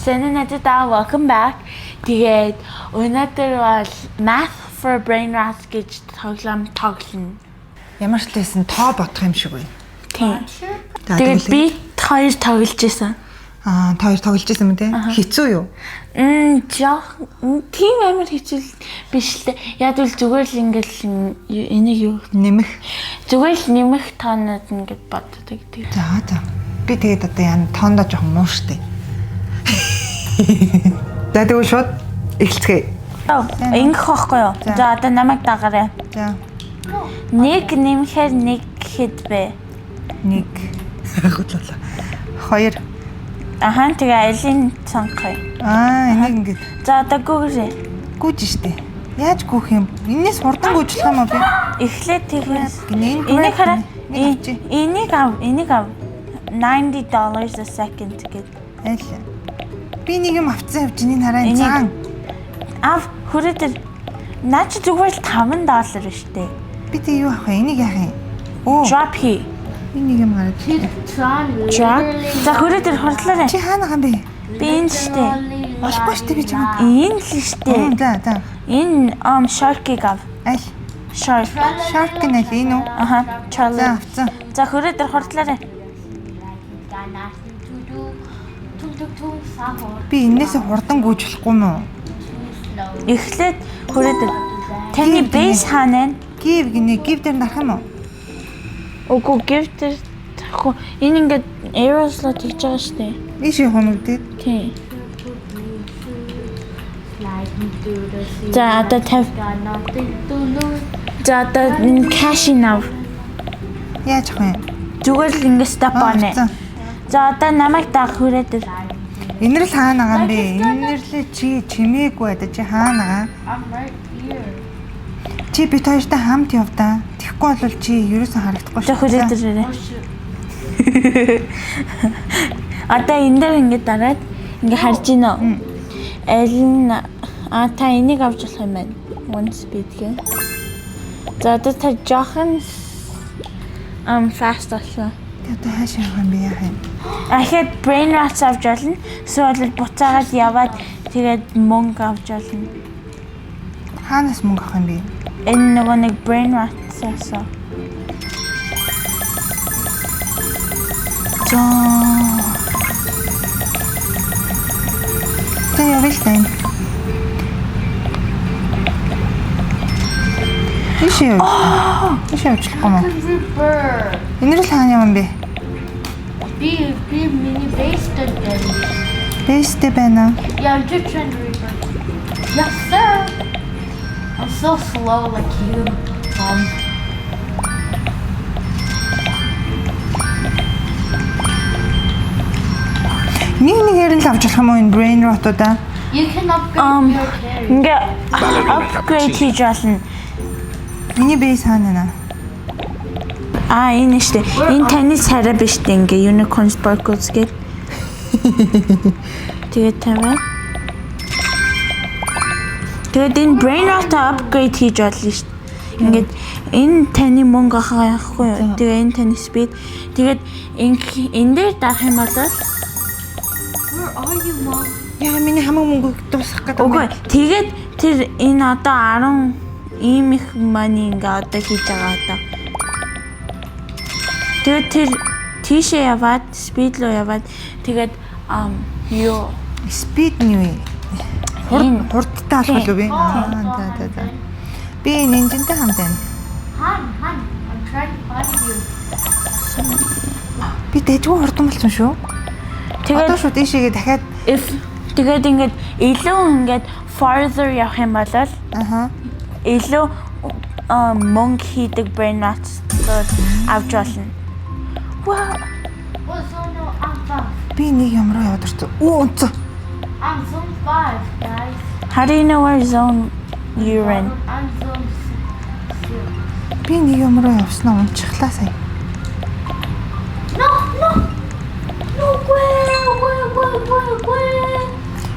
Сайн надад welcome back. Тэгээд өнөөдөр бол Math for Brain Rot гэж тоглоом тоглоно. Ямар ч лсэн тоо бодох юм шиг байна. Тийм. Тэгээд би хоёр тоглож байсан. Та хоёр тоглож байсан юм те? Хэцүү юу? Жоо тийм амар хэцүү биш л. Яг л зүгээр л ингээл энийг юу нэмэх. Зүгээр л нэмэх тоонууд ингээд боддог. За. Би тэгээд одоо яа тоондоо жоохон муу штэ. За тэгвэл шууд эхэлцгээе. Ингэх байхгүй юу? За одоо намайг дагаарай. За. Нэг нэмэхээр нэг хэд бэ? Нэг. Хөдлөлөө. Хоёр. Тэгээ айлын сонгоё. Энийг ингэж. За одоо гүүрээ. Гүйж штэ. Яаж гүүх юм? Энээс хурдан гүйжлэх юм уу би? Эхлээд тэгээс. Энийг хараа. Энийг ав. $90 a second гэд. Айл. Би нэг юм авцсан явж энийг хараа цаан. Ав хүрээдэр. Наа чи зүгээр л $5 штэ. Би тэг юу авах вэ? Энийг яах юм? Drop хий. Би нэг юм гараад. Drop. За хүрээдэр хурлаарай. Чи хаана гам бэ? Би энэ штэ. Болохгүй штэ би чамд. Энэ л штэ. За. Энэ shark-ыг ав. Айл. Shark гэнэ л энэ үү? Charlie. За авцсан. За хүрээдэр хурлаарай. Би энээсээ хурдан гүйжлэхгүй мүү? Эхлээд хүрээдэр. Таны base хаана вэ? Give дээр дарах юм уу? Үгүй give дээр тахгүй. Энэ ингээд arrow slot хийж байгаа штэ. Ийш явах юм үү? Тийм. За одоо тав. За одоо энэ cash нав. Яаж авах юм? Зүгээр л ингээд stop онэ. За одоо намайг даах хүрээдэр. Энэрл хаана байгаа юм бэ? Энэрлээ чи чимээгүй байдаг чи хаана байгаа? Чи бит хоёртай хамт явдаа. Тэгэхгүй бол чи ерөөсөө харагдахгүй шүү. Хүрээдэр. Одоо энэ дээр ингээд дараад ингээд харж гинэ. Аль нь та энийг авч болох юм байна. One speed гээ. За одоо та жоохон fast боллоо. Одоо хаашаа явах юм бэ яах юм? Ахад brain rot авч болно. Эсвэл буцаагаад яваад тэгээд мөнгө авч болно. Хаанаас мөнгө авах юм бэ? Энэ нэг brain rot-саа. За явъя тань. Ишээ явуулахгүй юм уу? Энэрл хаана юм бэ? Би миний base-тэй байна. Base-тэй байна. Yeah, I'm just trying to reaper. Yes, sir. I'm so slow like you, Tom. Нэг ярил авч болох юм уу энэ brain rot-уудаа? You can upgrade your carry. Ингээ upgrade хийж болно. Миний base хаана нэ? Энэ штэ. Энэ таны царай биш дээ ингээ unicorn sparkles гээд. Тэгээд тавиа. Тэгээд энэ brain rot upgrade хийж болно штэ. Ингээд энэ таны мөнгө авахгүй юу? Тэгээд энэ таны speed. Тэгээд энэ дээр дарах юм бол Where are you, Mom? Яа миний хамаг мөнгө дуусгах гэдэг юм. Үгүй. Тэгээд тэр энэ одоо 10 ийм их money ингээ одоо хийж байгаа одоо. Тэгээд тэр тийшээ яваад speed руу яваад тэгээд юу speed нь юу? Хурдтай болох уу би? За. Би нинжинтэй хамт байна. Han, I'm trying to find you. Би дэжгүй хурдан болсон шүү. Тэгээд одоо шууд ийшээгээ дахиад тэгээд ингээд илүү ингээд farther явах юм бол илүү мөнгө хийдэг brain rot авч болно. What zone I'm from? би нэг ямраа яваад ирсэн. Үнцээ. I'm zone 5, guys. How do you know where zone you're in? I'm zone 6. Би нэг ямраа явснаа унчихлаа сая. No, where?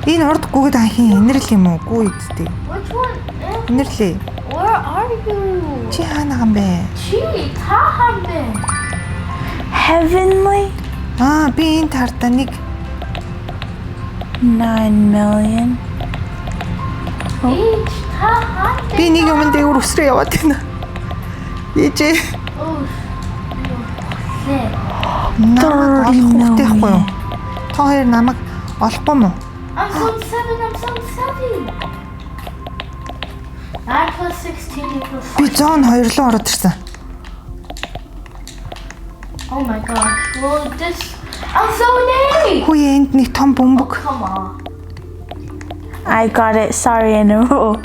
Энэ урд гүгэд анхийн инэрл юм уу? Гүү эцтэй. Which one? Инэрлээ. Where are you? Чи хаана гам бэ? Chi, tahambe. Heavenly? Би энэ тартаа нэг 9 million. Each time. Би нэг юм дээгүүр өсрөө яваад байна. Ээжээ. Oh, shit. Намайг олох хэрэгтэй байхгүй юу? Та хоёр намайг олохгүй мó? I'm zone 7. I'm zone 7. 9 plus 16 equals. Би зон 2 руу ороод ирсэн. Oh my gosh. Well, this. I'm zone 8. Хөөе энд нэг том бөмбөг. Come on. I got it. Sorry in a row.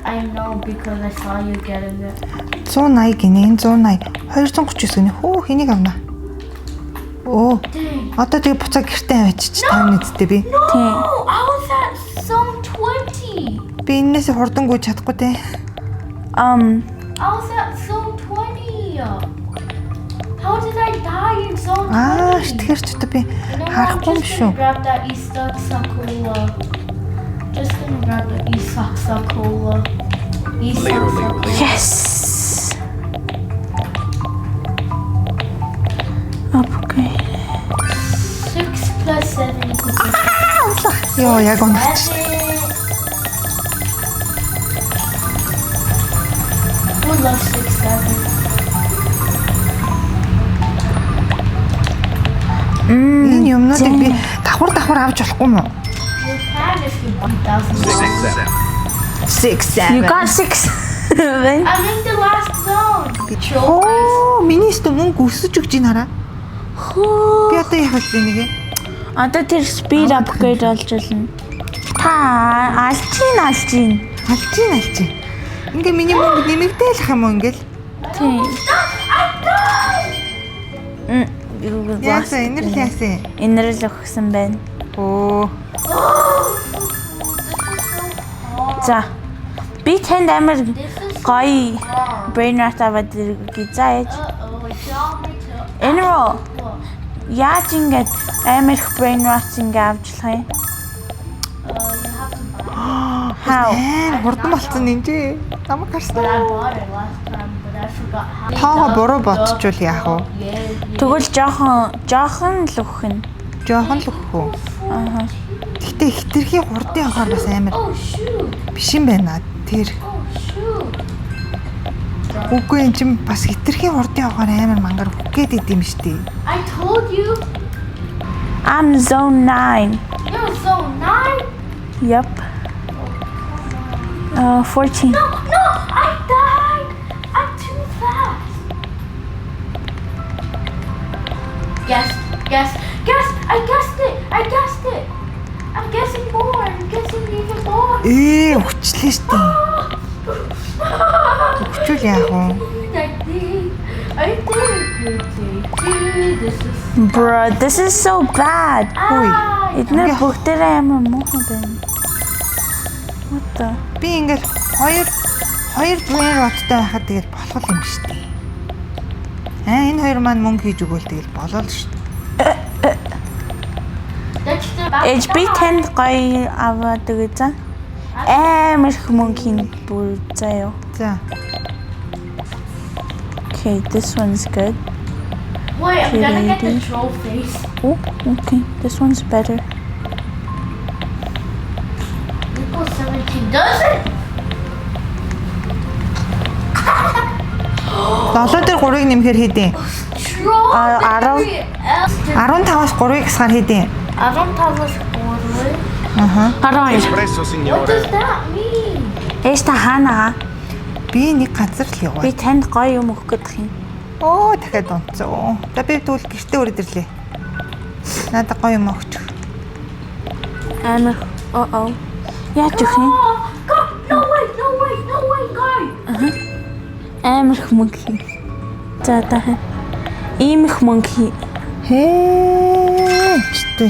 I know because I saw you getting it. 180 гинэ. 180. 239 гинэ. Хөө хэнийг авна? Оо. Dang. Одоо тэгээ буцаа гэртээ авчиж 50 нэзтэй би. Тийм. Oh, I was at zone 20. Би энээсээ хурдан гүйж чадахгүй те. I was at zone 20. How did I die in zone 20? Тэгэхээр ч одоо би You know what? I'm харахгүй юм just шүү. gonna grab that Isaac Sakula. Just gonna grab the Isaac Sakula. Isaac Sakula. Yes. Upgrade. 6 plus 7 equals Йоо яг унаач. 11. Who loves 6, 7? Энэ юмнуудыг би давхар авч болохгүй мó? You can if you want 1,000. 6 You 7. got 6. I'm in the last zone. Trophies. Оо, миний өстө мөнгө өсөж өгч ийн хараа. Би одоо яах вэ нэгэ? Одоо тэр speed upgrade болж болно. Та алчин. Алжин. Ингээ миний мөнгө нэмэгдээх юм уу ингээл? Тийм. I died. Яасан энэрл яасан? Инэрл өгсөн байна. Оо. За. Би танд амар This is гоё hard. brain rot аваад ирэх зааж. Uh-oh, it's on me to. Энэ руу What? яаж ингэж амар их brain rot ингээ авчлах юм? You have to buy it. How? Хурдан болцсон нэмжээ. Намайг But I харсан. bought it last time, but I forgot how. Тоогоо буруу бодчихвол яах вэ? Yeah. Тэгвэл жоохон л өгөх нь. Жохон л өгөх үү? Аа. Гэтэ хитрхи хурдан явахаар бас амар Oh shoot! биш юм байна. Тэр Oh shoot! үгүй эн чинь бас хитрхи хурдан явахаар амар мангар үхгээд идэм штий. I told you. I'm zone 9. You're zone 9. Yep. 14. No, I died. I'm too fast. Guess. I guessed it. I'm guessing more. I'm guessing even more. Өчлээ штий. Өчүүл яах вэ? I think this is. Bro, this is so bad. Эдгээр Ингээ. бүгдээрээ амар муухан байна. What the? Би ингээл хоёр brain rotтой байхад тэгэл болох юм штий. Энэ хоёр маань мөнгө хийж өгөөл тэгэл болоо л штий. HP танд гоё аваад өгөө за. Амар их мөнгө хин бүр заяа. За. Okay, this one's good. Wait, I'm gonna get the Lady. trophies. Oh, okay. This one's better. Equals 17. Does it? 7 дээр 3-ыг нэмэхээр хэдийн? Trophy. 15-аас 3-ыг хасгаар хэдийн? I don't have a score. Аха. Хараа. Espresso, What signore. does that mean? Ээж та хаанаа? Би нэг газар л яваа. Би танд гоё юм өгөх гэдэг юм. Оо дахиад унтцсан. За би тэгвэл гэртээ үрээд ирлээ. Надад гоё юм өгч. Амар. Oh. Яаж өгөх юм? Go! No way, guy! Амар их мөнгө хий. За та. Ийм их мөнгө хий. Чтэй.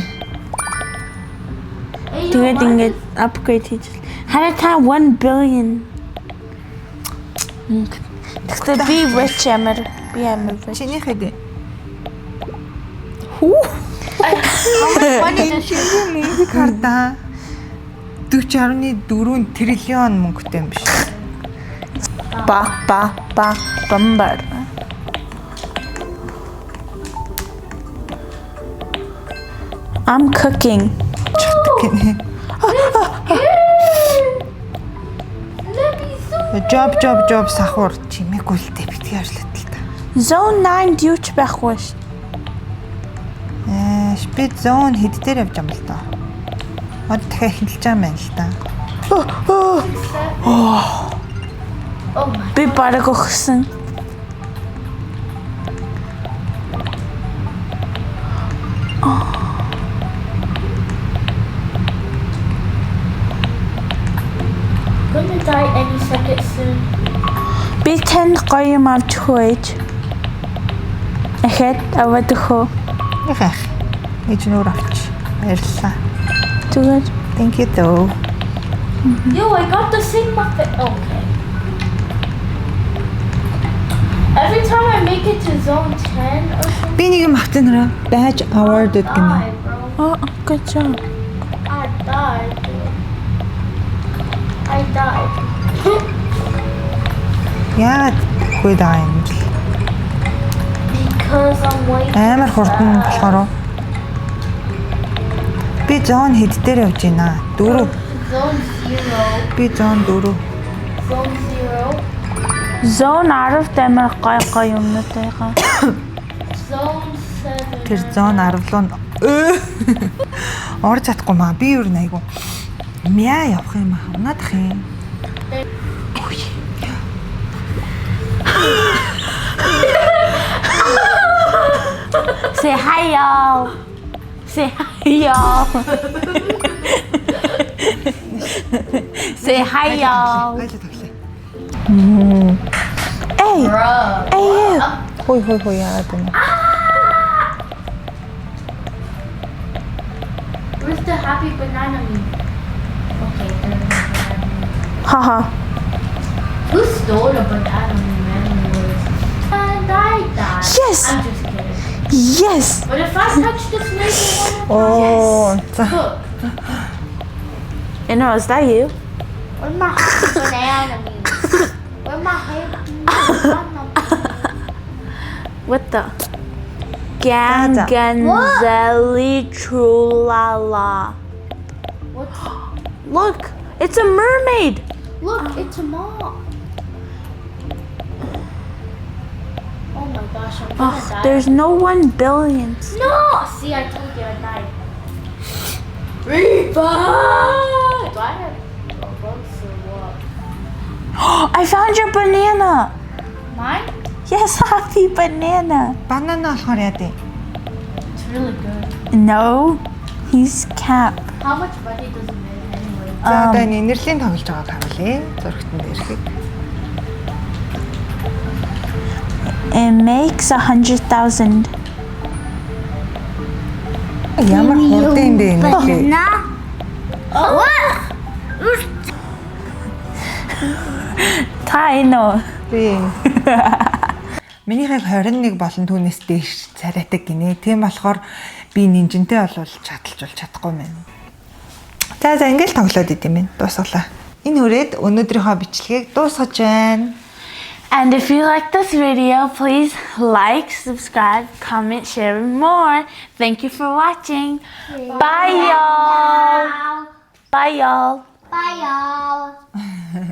Hey, Тэгээд ингээд upgrade хийж. Хараа та 1 billion. Тэгтээ би rich амар. Би амар rich. Чиний хэдийн? Money does she Мөнгө хардаа. 40.4 триллион мөнгөтэй юм биш. Бомбар. I'm cooking. гинэ. Let me zoom. Job сахуур чимээгүй л дээ битгий ажиллаад л та. Zone 9 дүүч байхгүй ш. Би зон хэд дээр явж байгаа юм л даа. Одоо дахиад эхэлж байгаа юм байна л да. Oh my. Би бараг өгсөн. Gonna die any second soon. Би танд гоё юм авч хөөж. Ахад аваад өгөө. Яхах. Эч нөр авч. Баярлалаа. Зүгээр. Thank you though. Yo, I got the same muffin. Okay. Every time I make it to zone 10 or something, Би нэг юм авчихнараа байж awarded гинэ. die, bro. Oh, good job. I died. Dude. I died. Яагаад үгүй даа юм бэ? Because I'm waiting. Амар хурдан болохоор би зон хэд дээр явж байна? 4. Zone 0. Би зон 4. Zone 0. Zone 10 амар гоё юмнуудтай байгаа. Zone 7. Тэр зон 10 руу орж чадахгүй маа. Би юу найгу. Мяа явах юм аа. Унаадах юм. Say hi y'all. Say hi y'all. Say hi y'all. Гайлаа таглаа. Hey, Bruh. hey you. Хой яагаад вэ? Where's the happy banana meat? Okay, there's no banana meat. Haha. Who stole the banana meat, man? And I died. Yes. I'm just kidding. Yes. But if I touch this laser one, Оо. За. cook. You know, is that you? Where's my happy banana meat? Where's my happy banana meat? What the? Gaza. Ganganzelli Trulala. What's... Look, it's a mermaid. Look, it's a mom. Oh my gosh, I'm gonna Oh, die. there's no 1 billion. No! See, I told you I died. Revive! Do I have Robux or what? I found your banana. Mine? Yes, happy banana. Банана болохоор яа дээ? It's really good. No, he's Cap. How much money does it make anyway? За одоо нэрлийн тоглож байгааг харуулъя. Зургтан дээрхийг. It makes 100,000. Ямар хурдан юм бэ энэ? What? Taino. Би Минийхийг 21 болон түүнээс дээш царайдаг гинэ. Тийм болохоор би нинжинтэй болвол чадалж чадахгүй мэн. За ингээл тоглоод идэм бэ. Дуусгалаа. Энэ хүрээд өнөөдрийнхөө бичлэгийг дуусгаж байна. And if you like this video, please like, subscribe, comment, share more. Thank you for watching. Bye y'all. Bye y'all. Bye, y'all.